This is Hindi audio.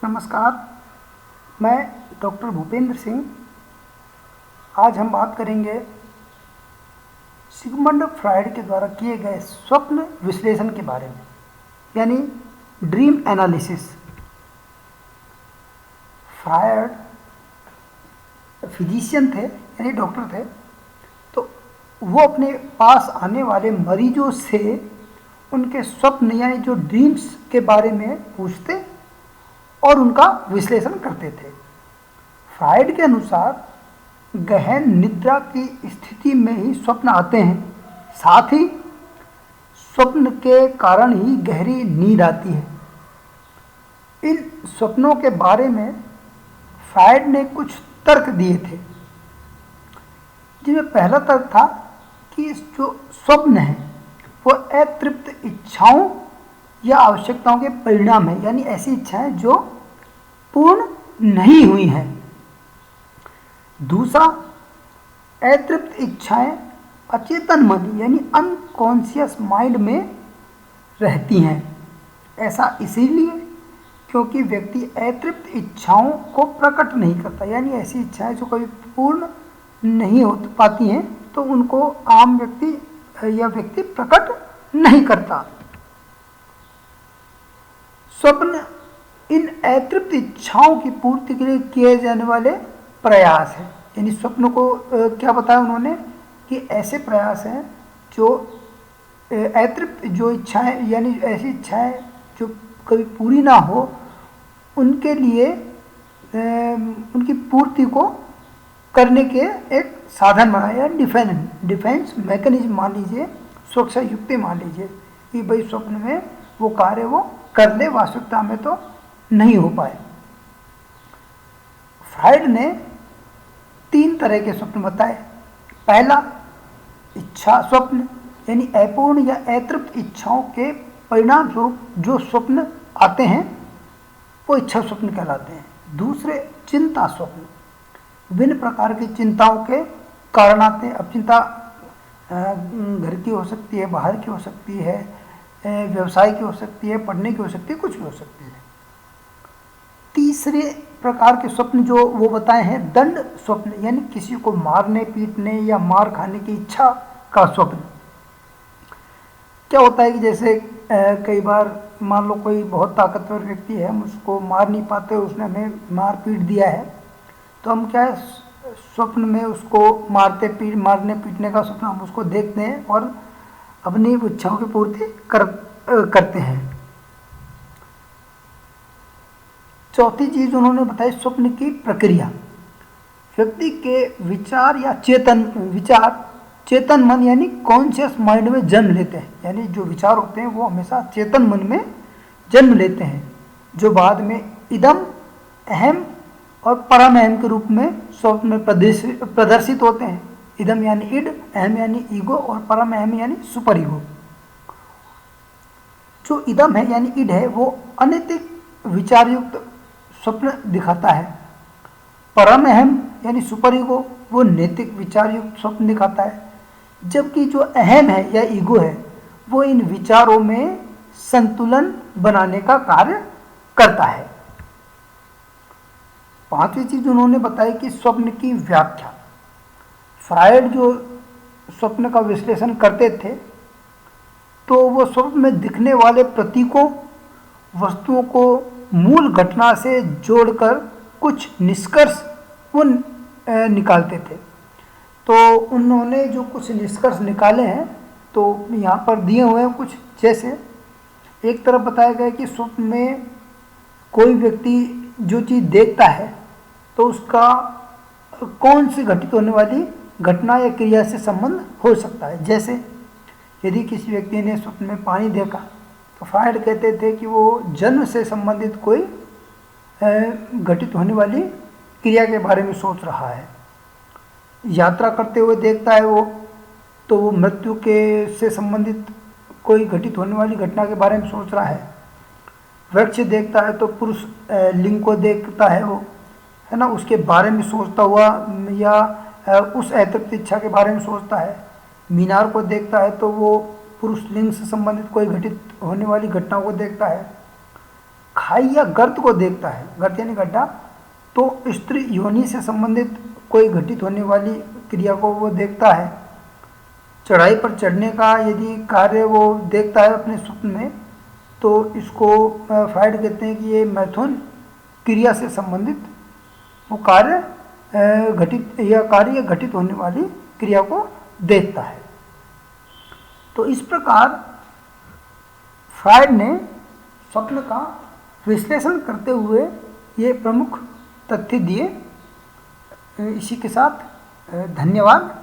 नमस्कार, मैं डॉक्टर भूपेंद्र सिंह। आज हम बात करेंगे सिगमंड फ्रायड के द्वारा किए गए स्वप्न विश्लेषण के बारे में, यानी ड्रीम एनालिसिस। फ्रायड फिजिशियन थे, यानी डॉक्टर थे, तो वो अपने पास आने वाले मरीजों से उनके स्वप्न यानी जो ड्रीम्स के बारे में पूछते और उनका विश्लेषण करते थे। फ्रायड के अनुसार गहन निद्रा की स्थिति में ही स्वप्न आते हैं, साथ ही स्वप्न के कारण ही गहरी नींद आती है। इन स्वप्नों के बारे में फ्रायड ने कुछ तर्क दिए थे, जिनमें पहला तर्क था कि जो स्वप्न है वो अतृप्त इच्छाओं या आवश्यकताओं के परिणाम है, यानी ऐसी इच्छाएं जो पूर्ण नहीं हुई हैं। दूसरा, अतृप्त इच्छाएं अचेतन मन यानी अनकॉन्शियस माइंड में रहती हैं। ऐसा इसीलिए क्योंकि व्यक्ति अतृप्त इच्छाओं को प्रकट नहीं करता, यानी ऐसी इच्छाएं जो कभी पूर्ण नहीं हो पाती हैं तो उनको आम व्यक्ति या व्यक्ति प्रकट नहीं करता। स्वप्न इन अतृप्त इच्छाओं की पूर्ति के लिए किए जाने वाले प्रयास हैं, यानी स्वप्न को क्या बताया उन्होंने कि ऐसे प्रयास हैं जो अतृप्त जो इच्छाएं यानी ऐसी इच्छाएं जो कभी पूरी ना हो उनके लिए उनकी पूर्ति को करने के एक साधन बनाया। डिफेंस मैकेनिज्म मान लीजिए, सुरक्षा युक्ति मान लीजिए कि भाई स्वप्न में वो कार्य वो कर ले, वास्तविकता में तो नहीं हो पाए। फ्रायड ने 3 तरह के स्वप्न बताए। पहला, इच्छा स्वप्न, यानी अपूर्ण या अतृप्त इच्छाओं के परिणाम स्वरूप जो स्वप्न आते हैं वो इच्छा स्वप्न कहलाते हैं। दूसरे, चिंता स्वप्न, विभिन्न प्रकार की चिंताओं के कारण आते हैं। अब चिंता घर की हो सकती है, बाहर की हो सकती है, व्यवसाय की हो सकती है, पढ़ने की हो सकती है, कुछ भी हो सकती है। तीसरे प्रकार के स्वप्न जो वो बताए हैं, दंड स्वप्न, यानी किसी को मारने पीटने या मार खाने की इच्छा का स्वप्न। क्या होता है कि जैसे कई बार मान लो कोई बहुत ताकतवर व्यक्ति है, हम उसको मार नहीं पाते, उसने हमें मार पीट दिया है, तो हम क्या है स्वप्न में उसको मारने पीटने का स्वप्न हम उसको देखते हैं और अपनी इच्छाओं की पूर्ति करते हैं। चौथी चीज उन्होंने बताई स्वप्न की प्रक्रिया। व्यक्ति के विचार या चेतन मन यानी कॉन्शियस माइंड में जन्म लेते हैं, यानी जो विचार होते हैं वो हमेशा चेतन मन में जन्म लेते हैं, जो बाद में इदम, अहम और परम अहम के रूप में स्वप्न में प्रदर्शित होते हैं। इदम यानी इड, अहम यानी ईगो और परम अहम यानी सुपर ईगो। जो इदम है यानी इड है वो अनैतिक विचार युक्त स्वप्न दिखाता है। परम अहम यानी सुपर ईगो वो नैतिक विचार युक्त स्वप्न दिखाता है, जबकि जो अहम है या ईगो है वो इन विचारों में संतुलन बनाने का कार्य करता है। 5वीं चीज उन्होंने बताई कि स्वप्न की व्याख्या। फ्रायड जो स्वप्न का विश्लेषण करते थे तो वो स्वप्न में दिखने वाले प्रतीकों, वस्तुओं को मूल घटना से जोड़कर कुछ निष्कर्ष वो निकालते थे। तो उन्होंने जो कुछ निष्कर्ष निकाले हैं तो यहाँ पर दिए हुए हैं कुछ। जैसे एक तरफ बताया गया कि स्वप्न में कोई व्यक्ति जो चीज़ देखता है तो उसका कौन सी घटित होने वाली घटना या क्रिया से संबंध हो सकता है। जैसे यदि किसी व्यक्ति ने स्वप्न में पानी देखा तो फ्रायड कहते थे कि वो जन्म से संबंधित कोई घटित होने वाली क्रिया के बारे में सोच रहा है। यात्रा करते हुए देखता है वो तो वो मृत्यु के से संबंधित कोई घटित होने वाली घटना के बारे में सोच रहा है। वृक्ष देखता है तो पुरुष लिंग को देखता है वो, है ना, उसके बारे में सोचता हुआ या उस अतृप्त इच्छा के बारे में सोचता है। मीनार को देखता है तो वो पुरुष लिंग से संबंधित कोई घटित होने वाली घटनाओं को देखता है। खाई या गर्त को देखता है, गर्त यानी गड्ढा, तो स्त्री योनि से संबंधित कोई घटित होने वाली क्रिया को वो देखता है। चढ़ाई पर चढ़ने का यदि कार्य वो देखता है अपने स्वप्न में, तो इसको फ्राइड कहते हैं कि ये मैथुन क्रिया से संबंधित वो कार्य घटित या कार्य घटित होने वाली क्रिया को देखता है। तो इस प्रकार फ्राइड ने स्वप्न का विश्लेषण करते हुए ये प्रमुख तथ्य दिए। इसी के साथ धन्यवाद।